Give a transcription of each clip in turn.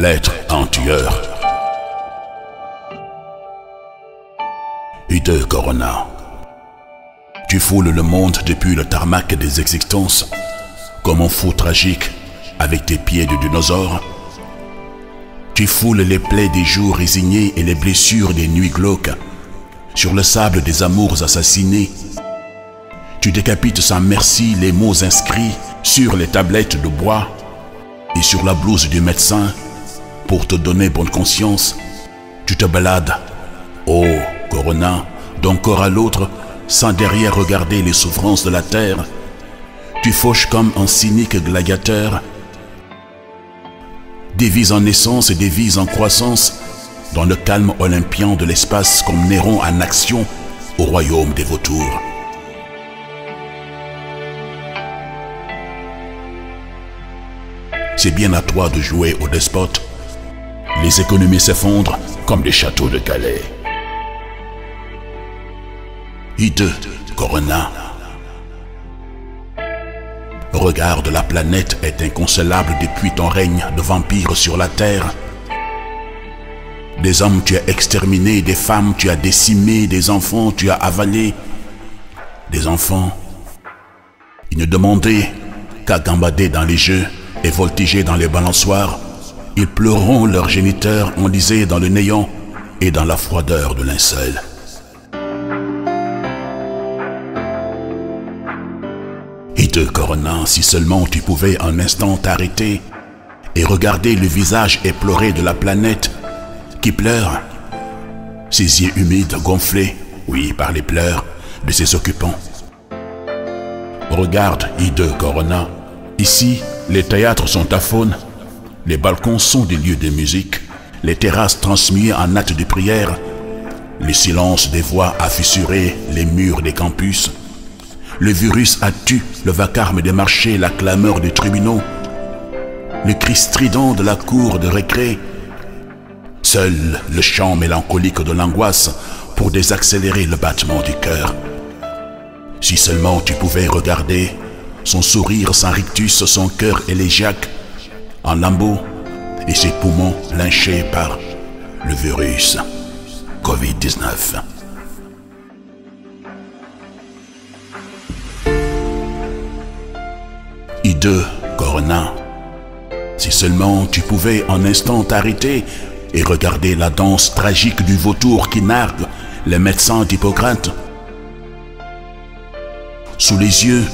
L'être en tueur. Hideux Corona. Tu foules le monde depuis le tarmac des existences, comme un fou tragique avec tes pieds de dinosaure. Tu foules les plaies des jours résignés et les blessures des nuits glauques, sur le sable des amours assassinés. Tu décapites sans merci les mots inscrits sur les tablettes de bois et sur la blouse du médecin pour te donner bonne conscience. Tu te balades, ô Corona, d'un corps à l'autre, sans derrière regarder les souffrances de la terre. Tu fauches comme un cynique gladiateur. Des vies en naissance et des vies en croissance, dans le calme olympien de l'espace comme Néron en action au royaume des vautours. C'est bien à toi de jouer au despote. Les économies s'effondrent comme des châteaux de Calais. Hideux Corona. Regarde, la planète est inconsolable depuis ton règne de vampire sur la terre. Des hommes tu as exterminés, des femmes tu as décimées, des enfants tu as avalés. Des enfants, ils ne demandaient qu'à gambader dans les jeux et voltiger dans les balançoires. Ils pleureront leurs géniteurs enlisés dans le néant et dans la froideur de linceul. Hideux Corona, si seulement tu pouvais un instant t'arrêter et regarder le visage éploré de la planète qui pleure, ses yeux humides gonflés, oui, par les pleurs de ses occupants. Regarde, hideux Corona, ici, les théâtres sont aphones, les balcons sont des lieux de musique, les terrasses transmuées en actes de prière, le silence des voix a fissuré les murs des campus. Le virus a tué le vacarme des marchés, la clameur des tribunaux, le cri strident de la cour de récré. Seul le chant mélancolique de l'angoisse pour désaccélérer le battement du cœur. Si seulement tu pouvais regarder son sourire sans rictus, son cœur élégiaque en lambeaux et ses poumons lynchés par le virus Covid-19. Hideux Corona, si seulement tu pouvais un instant t'arrêter et regarder la danse tragique du vautour qui nargue les médecins d'Hippocrate. Sous les yeux,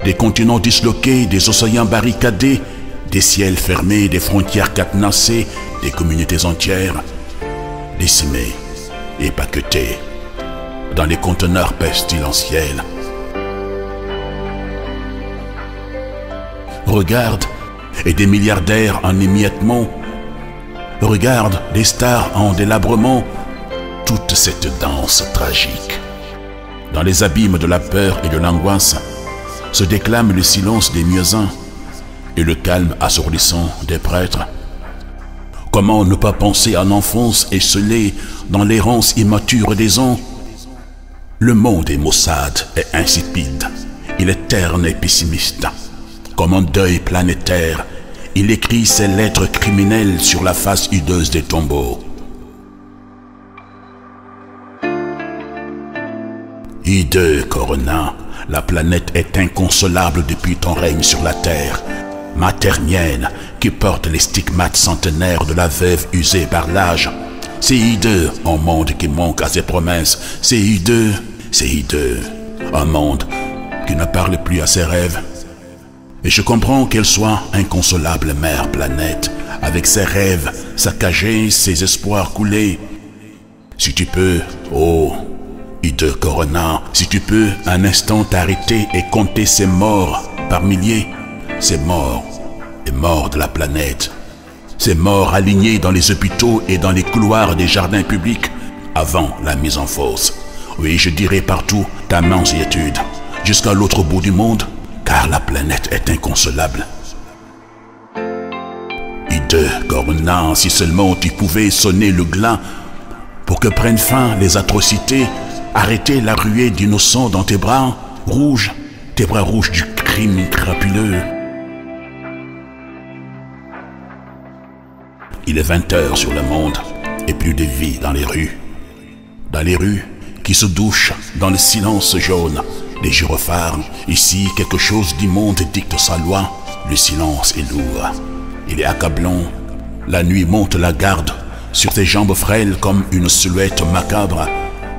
des continents disloqués, des océans barricadés, des ciels fermés, des frontières cadenassées, des communautés entières, décimées et paquetées dans les conteneurs pestilentiels. Regarde, et des milliardaires en émiettement. Regarde, des stars en délabrement. Toute cette danse tragique. Dans les abîmes de la peur et de l'angoisse, se déclame le silence des muezzins et le calme assourdissant des prêtres. Comment ne pas penser à l'enfance esselée dans l'errance immature des ans? Le monde est maussade et insipide. Il est terne et pessimiste. Comme un deuil planétaire, il écrit ses lettres criminelles sur la face hideuse des tombeaux. Hideux Corona, la planète est inconsolable depuis ton règne sur la terre. Maternelle qui porte les stigmates centenaires de la veuve usée par l'âge. C'est hideux, un monde qui manque à ses promesses. C'est hideux, un monde qui ne parle plus à ses rêves. Et je comprends qu'elle soit inconsolable mère planète, avec ses rêves saccagés, ses espoirs coulés. Si tu peux, oh, hideux Corona, si tu peux un instant t'arrêter et compter ces morts par milliers, ces morts et morts de la planète, ces morts alignés dans les hôpitaux et dans les couloirs des jardins publics avant la mise en fosse. Oui, je dirai partout ta mansuétude, jusqu'à l'autre bout du monde, car la planète est inconsolable. Hideux Corona, si seulement tu pouvais sonner le glas pour que prennent fin les atrocités, arrêter la ruée d'innocents dans tes bras rouges du crime crapuleux. Il est 20 heures sur le monde et plus de vie dans les rues. Dans les rues qui se douchent dans le silence jaune des gyrophares. Ici, quelque chose d'immonde dicte sa loi. Le silence est lourd. Il est accablant. La nuit monte la garde sur tes jambes frêles comme une silhouette macabre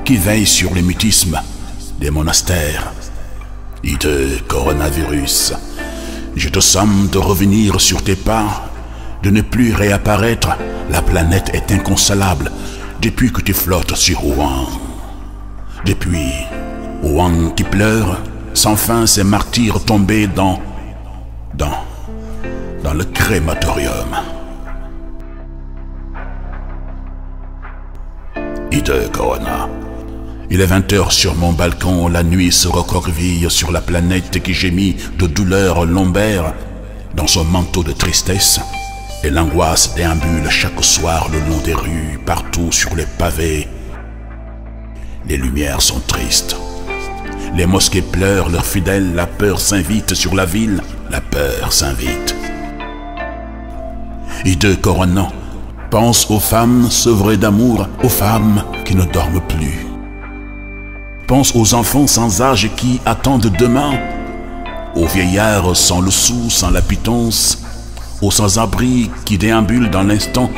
qui veille sur le mutisme des monastères. Hideux coronavirus, je te somme de revenir sur tes pas, de ne plus réapparaître. La planète est inconsolable depuis que tu flottes sur Wuhan. Depuis Wuhan qui pleure, sans fin ces martyrs tombés dans le crématorium. Hideux Corona. Il est 20 heures sur mon balcon, la nuit se recroqueville sur la planète qui gémit de douleur lombaire dans son manteau de tristesse, et l'angoisse déambule chaque soir le long des rues, partout sur les pavés. Les lumières sont tristes. Les mosquées pleurent leurs fidèles, la peur s'invite sur la ville, la peur s'invite. Hideux Corona, pense aux femmes sevrées d'amour, aux femmes qui ne dorment plus. Pense aux enfants sans âge qui attendent demain, aux vieillards sans le sou, sans la pitance, aux sans-abri qui déambulent dans l'instant.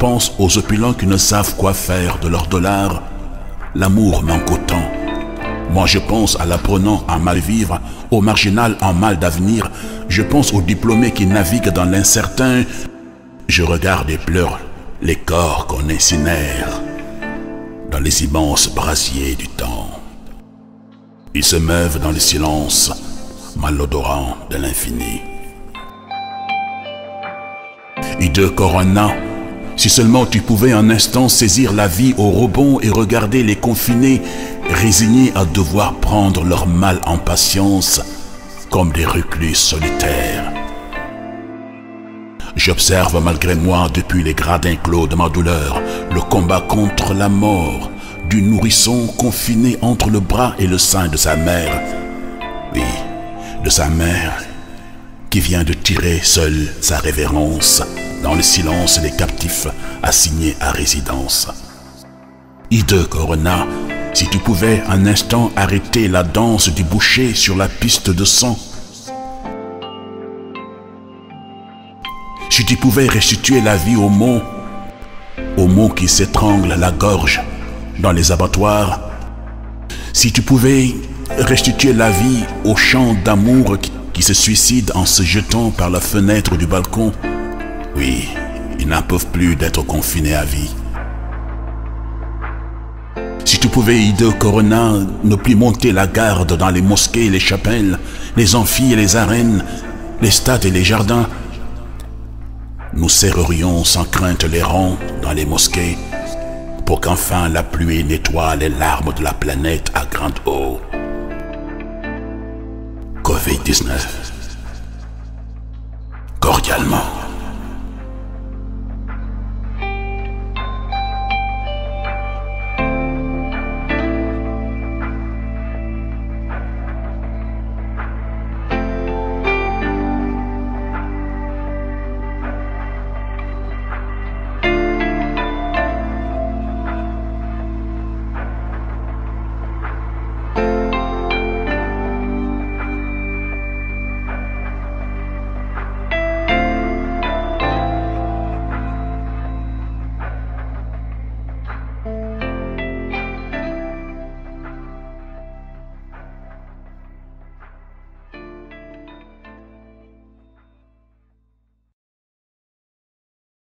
Pense aux opulents qui ne savent quoi faire de leurs dollars. L'amour manque autant. Moi je pense à l'apprenant en mal vivre, au marginal en mal d'avenir. Je pense aux diplômés qui naviguent dans l'incertain. Je regarde et pleure les corps qu'on incinère dans les immenses brasiers du temps. Ils se meuvent dans le silence malodorant de l'infini. Hideux Corona, si seulement tu pouvais un instant saisir la vie au rebond et regarder les confinés résignés à devoir prendre leur mal en patience comme des reclus solitaires. J'observe malgré moi depuis les gradins clos de ma douleur le combat contre la mort du nourrisson confiné entre le bras et le sein de sa mère. Oui, de sa mère qui vient de tirer seule sa révérence dans le silence des captifs assignés à résidence. Hideux Corona, si tu pouvais un instant arrêter la danse du boucher sur la piste de sang, si tu pouvais restituer la vie aux mots qui s'étranglent la gorge dans les abattoirs, si tu pouvais restituer la vie aux chants d'amour qui se suicident en se jetant par la fenêtre du balcon, oui, ils n'en peuvent plus d'être confinés à vie. Si tu pouvais, hideux Corona, ne plus monter la garde dans les mosquées et les chapelles, les amphis et les arènes, les stades et les jardins, nous serrerions sans crainte les rangs dans les mosquées pour qu'enfin la pluie nettoie les larmes de la planète à grande eau. Covid-19. Cordialement.